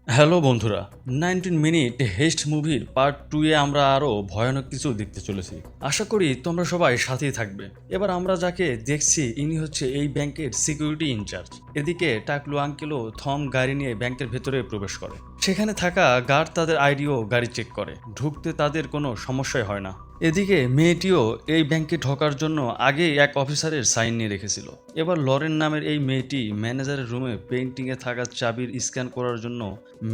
Hello বন্ধুরা, 19 minute heist মুভির part 2 এ আমরা আরও ভয়ানক কিছু দেখতে চলেছি। আশা করি তোমরা সবাই সাথেই থাকবে। এবার আমরা যাকে দেখছি ইনি হচ্ছে এই ব্যাংকের সিকিউরিটি ইনচার্জ। এদিকে টাকলু আঙ্কেল ও থম গাড়ি নিয়ে ব্যাংকের ভেতরে প্রবেশ করে। সেখানে থাকা গার্ড তাদের আইডি ও গাড়ি চেক করে। ঢুকতে তাদের কোনো সমস্যাই হয় না। এদিকে মেয়েটিও এই ব্যাংকে ঢোকার জন্য আগেই এক অফিসারের সাইন নিয়ে রেখেছিল। এবার লরেন নামের এই মেয়েটি ম্যানেজারের রুমে পেইন্টিংয়ে থাকা চাবির স্ক্যান করার জন্য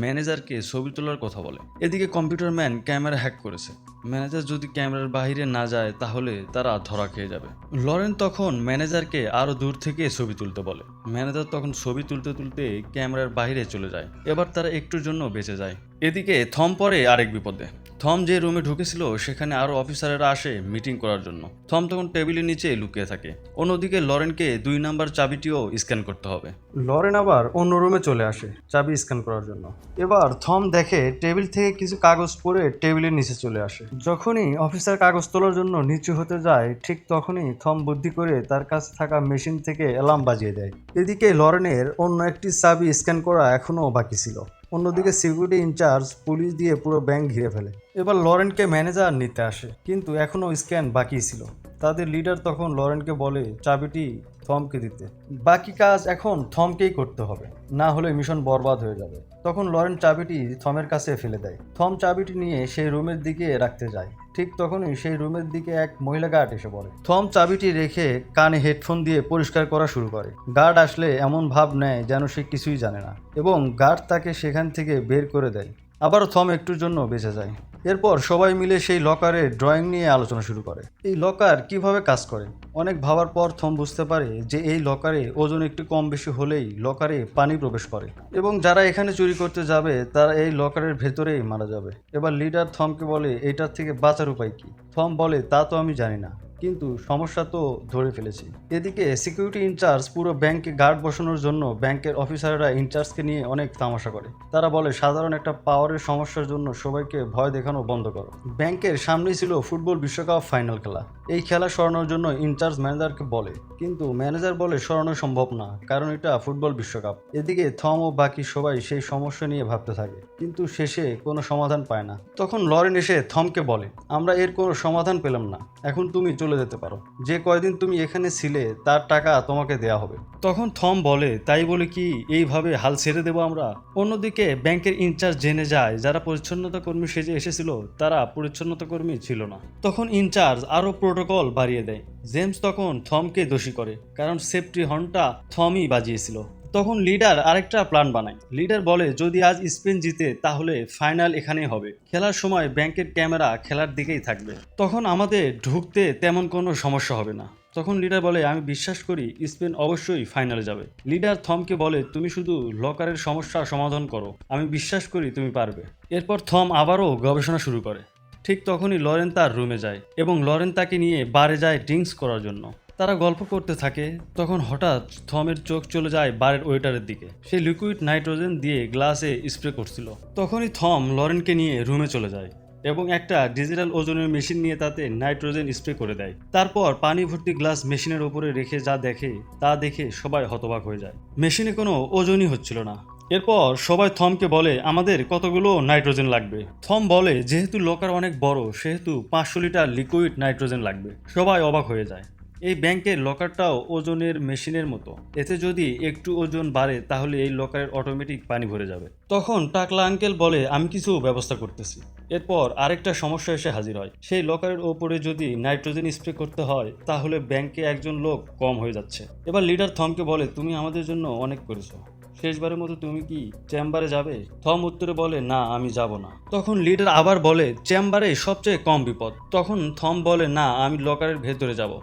ম্যানেজারকে ছবি তোলার কথা বলে। এদিকে কম্পিউটার ম্যান ক্যামেরা হ্যাক করেছে। ম্যানেজার যদি ক্যামেরার বাইরে না যায় তাহলে তারা ধরা খেয়ে যাবে। লরেন তখন ম্যানেজারকে আরো দূর থেকে ছবি তুলতে বলে। ম্যানেজার তখন ছবি তুলতে তুলতে ক্যামেরার বাইরে চলে যায়। এবার তারা একটুর জন্য বেঁচে যায়। এদিকে থম পরে আরেক বিপদে। থম যে রুমে ঢুকেছিল সেখানে আরো অফিসারেরা আসে মিটিং করার জন্য। থম তখন টেবিলের নিচে লুকিয়ে থাকে। অন্যদিকে লরেনকে 2 নাম্বার চাবিটিও স্ক্যান করতে হবে। লরেন আবার অন্য রুমে চলে আসে চাবি স্ক্যান করার জন্য। এবার থম দেখে টেবিল থেকে কিছু কাগজ পড়ে টেবিলের নিচে চলে আসে। যখনই অফিসার কাগজ তোলার জন্য নিচু হতে যায় ঠিক তখনই থম বুদ্ধি করে তার কাছে থাকা মেশিন থেকে অ্যালার্ম বাজিয়ে দেয়। এদিকে লরেনের অন্য একটি চাবি স্ক্যান করা এখনও বাকি ছিল। অন্যদিকে সিকিউরিটি ইনচার্জ পুলিশ দিয়ে পুরো ব্যাংক ঘিরে ফেলে। এবার লরেনকে ম্যানেজার নিতে আসে, কিন্তু এখনও স্ক্যান বাকি ছিল। তাদের লিডার তখন লরেনকে বলে চাবিটি থমকে দিতে। বাকি কাজ এখন থমকেই করতে হবে, না হলে মিশন বরবাদ হয়ে যাবে। তখন লরেন চাবিটি থমের কাছে ফেলে দেয়। থম চাবিটি নিয়ে সেই রুমের দিকে রাখতে যায়। ঠিক তখনই সেই রুমের দিকে এক মহিলা গার্ড এসে পড়ে। থম চাবিটি রেখে কানে হেডফোন দিয়ে পরিষ্কার করা শুরু করে। গার্ড আসলে এমন ভাব নেয় যেন সে কিছুই জানে না, এবং গার্ড তাকে সেখান থেকে বের করে দেয়। আবারও থম একটুর জন্য বেঁচে যায়। এরপর সবাই মিলে সেই লকারে ড্রয়িং নিয়ে আলোচনা শুরু করে। এই লকার কিভাবে কাজ করে। অনেক ভাবার পর থম বুঝতে পারে যে এই লকারে ওজন একটু কম বেশি হলেই লকারে পানি প্রবেশ করে, এবং যারা এখানে চুরি করতে যাবে তারা এই লকারের ভেতরেই মারা যাবে। এবার লিডার থমকে বলে এটার থেকে বাঁচার উপায় কি। থম বলে তা তো আমি জানি না, কিন্তু সমস্যা তো ধরে ফেলেছি। এদিকে সিকিউরিটি ইনচার্জ পুরো ব্যাংকে গার্ড বসানোর জন্য ব্যাংকের অফিসাররা ইনচার্জকে নিয়ে অনেক তামাশা করে। তারা বলে সাধারণ একটা পাওয়ারের সমস্যার জন্য সবাইকে ভয় দেখানো বন্ধ করো। ব্যাংকের সামনেই ছিল ফুটবল বিশ্বকাপ ফাইনাল খেলা। এই খেলা সরানোর জন্য ইনচার্জ ম্যানেজারকে বলে, কিন্তু ম্যানেজার বলে সরানো সম্ভব না, কারণ এটা ফুটবল বিশ্বকাপ। এদিকে থম ও বাকি সবাই সেই সমস্যা নিয়ে ভাবতে থাকে, কিন্তু শেষে কোনো সমাধান পায় না। তখন লরেন এসে থমকে বলে আমরা এর কোনো সমাধান পেলাম না, এখন তুমি চলে যেতে পারো। যে কয়দিন তুমি এখানে ছিলে তার টাকা তোমাকে দেয়া হবে। তখন থম বলে তাই বলে কি এইভাবে হাল ছেড়ে দেবো আমরা। অন্যদিকে ব্যাংকের ইনচার্জ জেনে যায় যারা পরিচ্ছন্নতা কর্মী সেজে এসেছিল তারা পরিচ্ছন্নতা কর্মী ছিল না। তখন ইনচার্জ আরো প্রোটোকল বাড়িয়ে দেয়। জেমস তখন থমকে দোষী করে, কারণ সেফটি হর্নটা থমই বাজিয়েছিল। তখন লিডার আরেকটা প্ল্যান বানায়। লিডার বলে যদি আজ স্পেন জিতে তাহলে ফাইনাল এখানেই হবে। খেলার সময় ব্যাংকের ক্যামেরা খেলার দিকেই থাকবে, তখন আমাদের ঢুকতে তেমন কোনো সমস্যা হবে না। তখন লিডার বলে আমি বিশ্বাস করি স্পেন অবশ্যই ফাইনালে যাবে। লিডার থমকে বলে তুমি শুধু লকারের সমস্যা সমাধান করো, আমি বিশ্বাস করি তুমি পারবে। এরপর থম আবারও গবেষণা শুরু করে। ঠিক তখনই লরেন তার রুমে যায়, এবং লরেন তাকে নিয়ে বারে যায় ড্রিঙ্কস করার জন্য। তারা গল্প করতে থাকে। তখন হঠাৎ থমের চোখ চলে যায় বারের ওয়েটারের দিকে। সে লিকুইড নাইট্রোজেন দিয়ে গ্লাসে স্প্রে করছিল। তখনই থম লরেনকে নিয়ে রুমে চলে যায় এবং একটা ডিজিটাল ওজনের মেশিন নিয়ে তাতে নাইট্রোজেন স্প্রে করে দেয়। তারপর পানি ভর্তি গ্লাস মেশিনের উপরে রেখে যা দেখে তা দেখে সবাই হতবাক হয়ে যায়। মেশিনে কোনো ওজনই হচ্ছিল না। এরপর সবাই থমকে বলে আমাদের কতগুলো নাইট্রোজেন লাগবে। থম বলে যেহেতু লকার অনেক বড় সেহেতু 500 লিটার লিকুইড নাইট্রোজেন লাগবে। সবাই অবাক হয়ে যায়। এই ব্যাংকের লকারটাও ওজনের মেশিনের মতো, এতে যদি একটু ওজন বাড়ে তাহলে এই লকারের অটোমেটিক পানি ভরে যাবে। তখন টাকলা আঙ্কেল বলে আমি কিছু ব্যবস্থা করতেছি। এরপর আরেকটা সমস্যা এসে হাজির হয়। সেই লকারের ওপরে যদি নাইট্রোজেন স্প্রে করতে হয় তাহলে ব্যাংকে একজন লোক কম হয়ে যাচ্ছে। এবার লিডার থমকে বলে তুমি আমাদের জন্য অনেক করেছো, শেষবারের মতো তুমি কি চেম্বারে যাবে। থম উত্তরে বলে না আমি যাব না। তখন লিডার আবার বলে চেম্বারে সবচেয়ে কম বিপদ। তখন থম বলে না আমি লকারের ভেতরে যাব।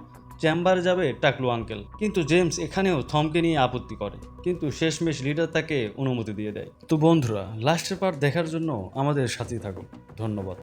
চেম্বারে যাবে টাকলু আঙ্কেল। কিন্তু জেমস এখানেও থমকে নিয়ে আপত্তি করে, কিন্তু শেষমেশ লিডার তাকে অনুমতি দিয়ে দেয়। তো বন্ধুরা লাস্টের পার্ট দেখার জন্য আমাদের সাথেই থাকুন। ধন্যবাদ।